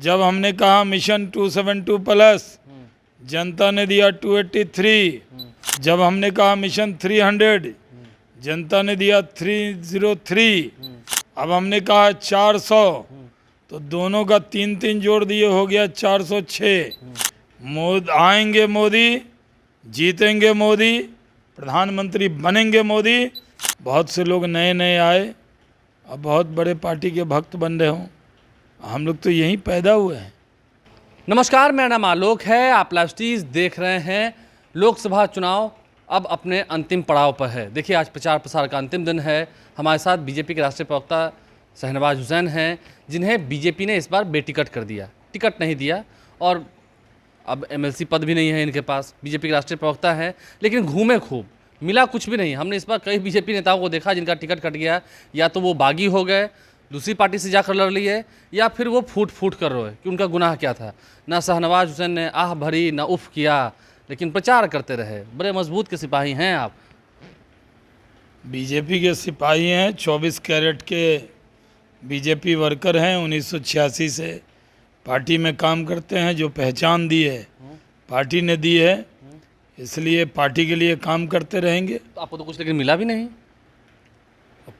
जब हमने कहा मिशन 272 प्लस, जनता ने दिया 283। जब हमने कहा मिशन 300, जनता ने दिया 303। अब हमने कहा 400, तो दोनों का 3-3 जोड़ दिए, हो गया 406। आएंगे मोदी, जीतेंगे मोदी, प्रधानमंत्री बनेंगे मोदी। बहुत से लोग नए नए आए, अब बहुत बड़े पार्टी के भक्त बन रहे हों। हम लोग तो यहीं पैदा हुए हैं। नमस्कार, मेरा नाम आलोक है। आप लाइव स्ट्रीज देख रहे हैं। लोकसभा चुनाव अब अपने अंतिम पड़ाव पर है। देखिए, आज प्रचार प्रसार का अंतिम दिन है। हमारे साथ बीजेपी के राष्ट्रीय प्रवक्ता शहनवाज हुसैन हैं, जिन्हें बीजेपी ने इस बार बेटिकट कर दिया, टिकट नहीं दिया और अब एमएलसी पद भी नहीं है इनके पास। बीजेपी के राष्ट्रीय प्रवक्ता हैं, लेकिन घूमे खूब, मिला कुछ भी नहीं। हमने इस बार कई बीजेपी नेताओं को देखा जिनका टिकट कट गया, या तो वो बागी हो गए, दूसरी पार्टी से जाकर लड़ लिए, या फिर वो फूट फूट कर रोए कि उनका गुनाह क्या था। ना शहनवाज हुसैन ने आह भरी, ना उफ किया, लेकिन प्रचार करते रहे। बड़े मजबूत के सिपाही हैं आप। बीजेपी के सिपाही हैं, 24 कैरेट के बीजेपी वर्कर हैं। 1986 से पार्टी में काम करते हैं। जो पहचान दी है पार्टी ने दी है, इसलिए पार्टी के लिए काम करते रहेंगे। तो आपको तो कुछ लेकिन मिला भी नहीं।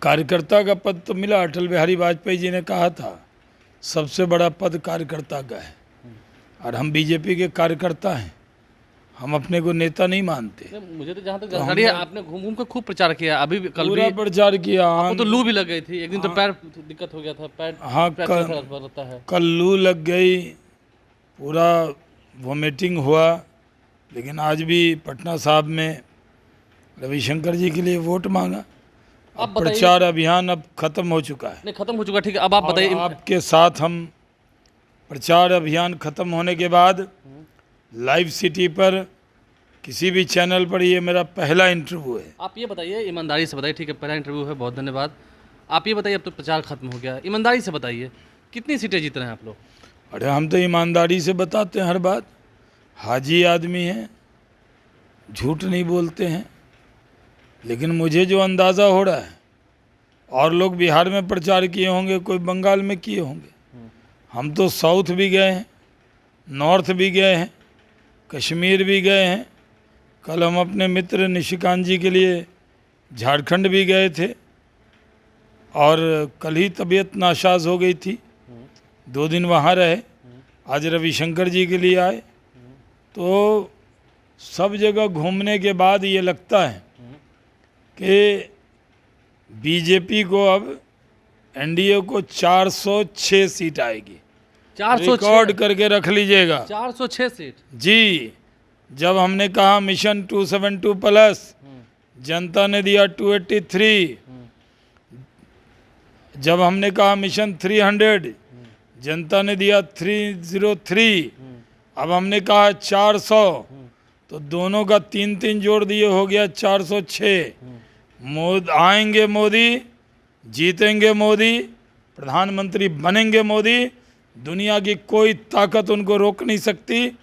कार्यकर्ता का पद तो मिला। अटल बिहारी वाजपेयी जी ने कहा था सबसे बड़ा पद कार्यकर्ता का है, और हम बीजेपी के कार्यकर्ता हैं। हम अपने को नेता नहीं मानते। मुझे तो जहाँ तक जानकारी है, आपने घूम घूम कर खूब प्रचार किया। अभी कल पूरा भी प्रचार किया। तो लू भी लग गई थी एक दिन, तो पैर दिक्कत हो गया था, पैर हाँ, रहता है। कल लू लग गई, पूरा वोमिटिंग हुआ। लेकिन आज भी पटना साहब में रविशंकर जी के लिए वोट मांगा। अब प्रचार अभियान अब खत्म हो चुका है। नहीं, खत्म हो चुका, ठीक है। अब आप बताइए। आपके साथ हम प्रचार अभियान खत्म होने के बाद लाइव सिटी पर किसी भी चैनल पर ये मेरा पहला इंटरव्यू है। आप ये बताइए, ईमानदारी से बताइए। ठीक है, पहला इंटरव्यू है, बहुत धन्यवाद। आप ये बताइए, अब तो प्रचार खत्म हो गया, ईमानदारी से बताइए कितनी सीटें जीत रहे हैं आप लोग। अरे हम तो ईमानदारी से बताते हैं हर बात। हाजी आदमी हैं, झूठ नहीं बोलते हैं। लेकिन मुझे जो अंदाज़ा हो रहा है, और लोग बिहार में प्रचार किए होंगे, कोई बंगाल में किए होंगे। हम तो साउथ भी गए हैं, नॉर्थ भी गए हैं, कश्मीर भी गए हैं। कल हम अपने मित्र निशिकांत जी के लिए झारखंड भी गए थे, और कल ही तबीयत नासाज हो गई थी, 2 दिन वहाँ रहे। आज रविशंकर जी के लिए आए। तो सब जगह घूमने के बाद ये लगता है कि बीजेपी को अब एनडीए को 406 सीट आएगी। 406 रिकॉर्ड करके रख लीजिएगा। 406 सीट जी। जब हमने कहा मिशन 272 प्लस, जनता ने दिया 283। जब हमने कहा मिशन 300, जनता ने दिया 303। अब हमने कहा 400, तो दोनों का 3-3 जोड़ दिए, हो गया 406। आएंगे मोदी, जीतेंगे मोदी, प्रधानमंत्री बनेंगे मोदी। दुनिया की कोई ताकत उनको रोक नहीं सकती।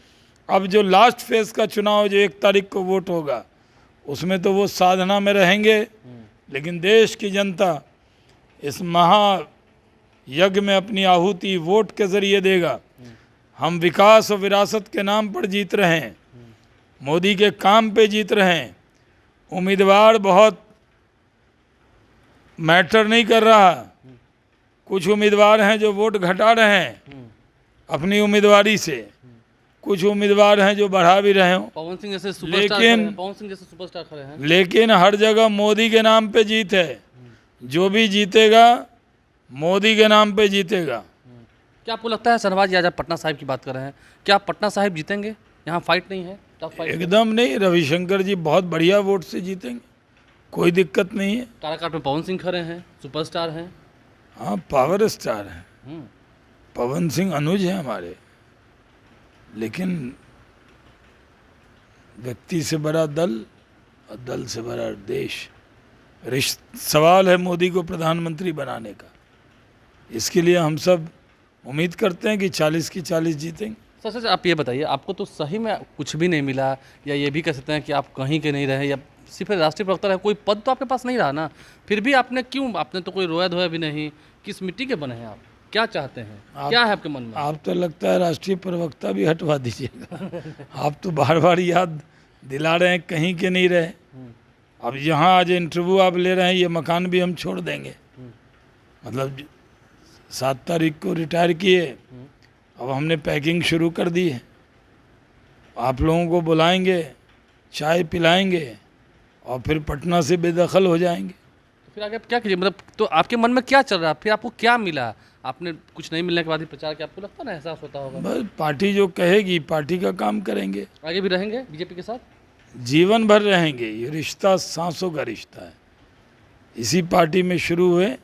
अब जो लास्ट फेज का चुनाव, जो 1 तारीख को वोट होगा, उसमें तो वो साधना में रहेंगे। लेकिन देश की जनता इस महायज्ञ में अपनी आहुति वोट के जरिए देगा। हम विकास और विरासत के नाम पर जीत रहे हैं, मोदी के काम पे जीत रहे हैं। उम्मीदवार बहुत मैटर नहीं कर रहा। कुछ उम्मीदवार हैं जो वोट घटा रहे हैं अपनी उम्मीदवारी से, कुछ उम्मीदवार हैं जो बढ़ा भी रहे हों। पवन सिंह जैसे सुपरस्टार खड़े हैं। लेकिन हर जगह मोदी के नाम पे जीत है। जो भी जीतेगा मोदी के नाम पे जीतेगा। क्या आपको लगता है, शहनवाज जी, आज आप पटना साहिब की बात कर रहे हैं, क्या पटना साहिब जीतेंगे? यहाँ फाइट नहीं है, टफ फाइट एकदम नहीं। रविशंकर जी बहुत बढ़िया वोट से जीतेंगे, कोई दिक्कत नहीं है। काराकाट में पवन सिंह खड़े हैं, सुपरस्टार हैं। हाँ, पावर स्टार हैं। पवन सिंह अनुज हैं हमारे, लेकिन व्यक्ति से बड़ा दल और दल से बड़ा देश। सवाल है मोदी को प्रधानमंत्री बनाने का। इसके लिए हम सब उम्मीद करते हैं कि 40 की 40 जीतेंगे। सर, आप ये बताइए, आपको तो सही में कुछ भी नहीं मिला, या ये भी कह सकते हैं कि आप कहीं के नहीं रहे, या सिर्फ राष्ट्रीय प्रवक्ता रहे, कोई पद तो आपके पास नहीं रहा ना। फिर भी आपने क्यों, आपने तो कोई रोया धोया भी नहीं, किस मिट्टी के बने हैं आप? क्या चाहते हैं, क्या है आपके मन में? आप तो लगता है राष्ट्रीय प्रवक्ता भी हटवा दीजिएगा। आप तो बार बार याद दिला रहे हैं, कहीं के नहीं रहे। अब यहाँ आज इंटरव्यू आप ले रहे हैं, ये मकान भी हम छोड़ देंगे। मतलब 7 तारीख को रिटायर किए, अब हमने पैकिंग शुरू कर दी है। आप लोगों को बुलाएंगे, चाय पिलाएंगे और फिर पटना से बेदखल हो जाएंगे। तो फिर आगे आप क्या कीजिए, मतलब तो आपके मन में क्या चल रहा है, फिर आपको क्या मिला? आपने कुछ नहीं मिलने के बाद ही प्रचार किया, आपको लगता ना एहसास होता होगा? बस पार्टी जो कहेगी पार्टी का काम करेंगे, आगे भी रहेंगे बीजेपी के साथ? जीवन भर रहेंगे। ये रिश्ता सांसों का रिश्ता है। इसी पार्टी में शुरू हुए,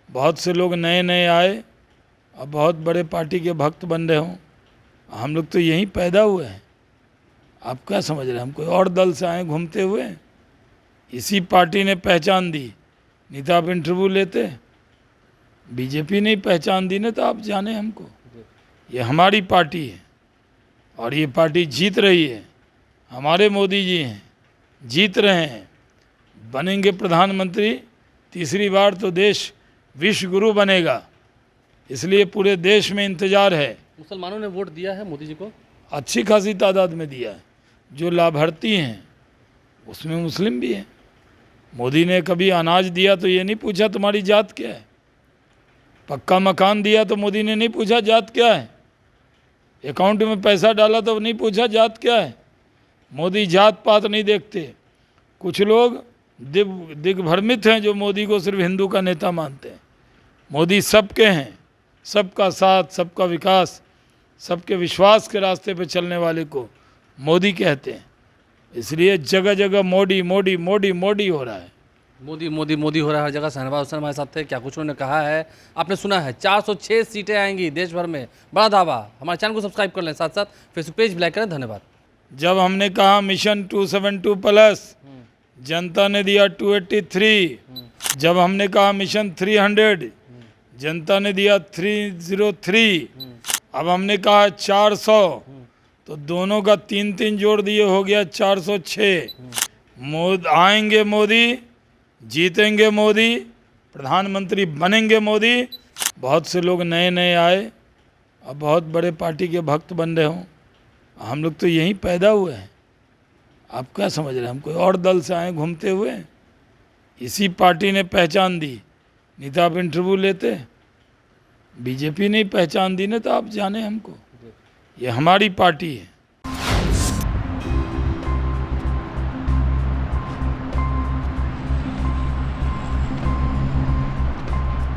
बहुत से लोग नए नए आए और बहुत बड़े पार्टी के भक्त बन रहे हों। हम लोग तो यहीं पैदा हुए हैं। आप क्या समझ रहे हैं हम कोई और दल से आए घूमते हुए? इसी पार्टी ने पहचान दी, नहीं तो आप इंटरव्यू लेते। बीजेपी ने पहचान दी ना, तो आप जाने हमको। ये हमारी पार्टी है और ये पार्टी जीत रही है। हमारे मोदी जी हैं, जीत रहे हैं, बनेंगे प्रधानमंत्री। तीसरी बार तो देश विश्व गुरु बनेगा, इसलिए पूरे देश में इंतजार है। मुसलमानों ने वोट दिया है मोदी जी को? अच्छी खासी तादाद में दिया है। जो लाभार्थी हैं उसमें मुस्लिम भी हैं। मोदी ने कभी अनाज दिया तो ये नहीं पूछा तुम्हारी जात क्या है। पक्का मकान दिया तो मोदी ने नहीं पूछा जात क्या है। अकाउंट में पैसा डाला तो नहीं पूछा जात क्या है। मोदी जात पात नहीं देखते। कुछ लोग दिग्भ्रमित हैं जो मोदी को सिर्फ हिंदू का नेता मानते हैं। मोदी सबके हैं, सबका साथ, सबका विकास, सबके विश्वास के रास्ते पे चलने वाले को मोदी कहते हैं। इसलिए जगह जगह मोदी मोदी मोदी मोदी हो रहा है। मोदी मोदी मोदी हो रहा है हर जगह। शहनवाज हुसैन हमारे साथ थे, क्या कुछ उन्होंने कहा है आपने सुना है। 406 सीटें आएंगी देश भर में, बड़ा दावा। हमारे चैनल को सब्सक्राइब कर लें, साथ साथ फेसबुक पेज भी लाइक करें। धन्यवाद। जब हमने कहा मिशन 272 प्लस, जनता ने दिया 283। जब हमने कहा मिशन 300, जनता ने दिया 303। अब हमने कहा 400, तो दोनों का 3-3 जोड़ दिए, हो गया 406। आएंगे मोदी, जीतेंगे मोदी, प्रधानमंत्री बनेंगे मोदी। बहुत से लोग नए नए आए और बहुत बड़े पार्टी के भक्त बन रहे हों। हम लोग तो यहीं पैदा हुए हैं। आप क्या समझ रहे हैं हम कोई और दल से आए घूमते हुए? इसी पार्टी ने पहचान दी, नहीं तो आप इंटरव्यू लेते। बीजेपी ने पहचान दी ना, तो आप जाने हमको। ये हमारी पार्टी है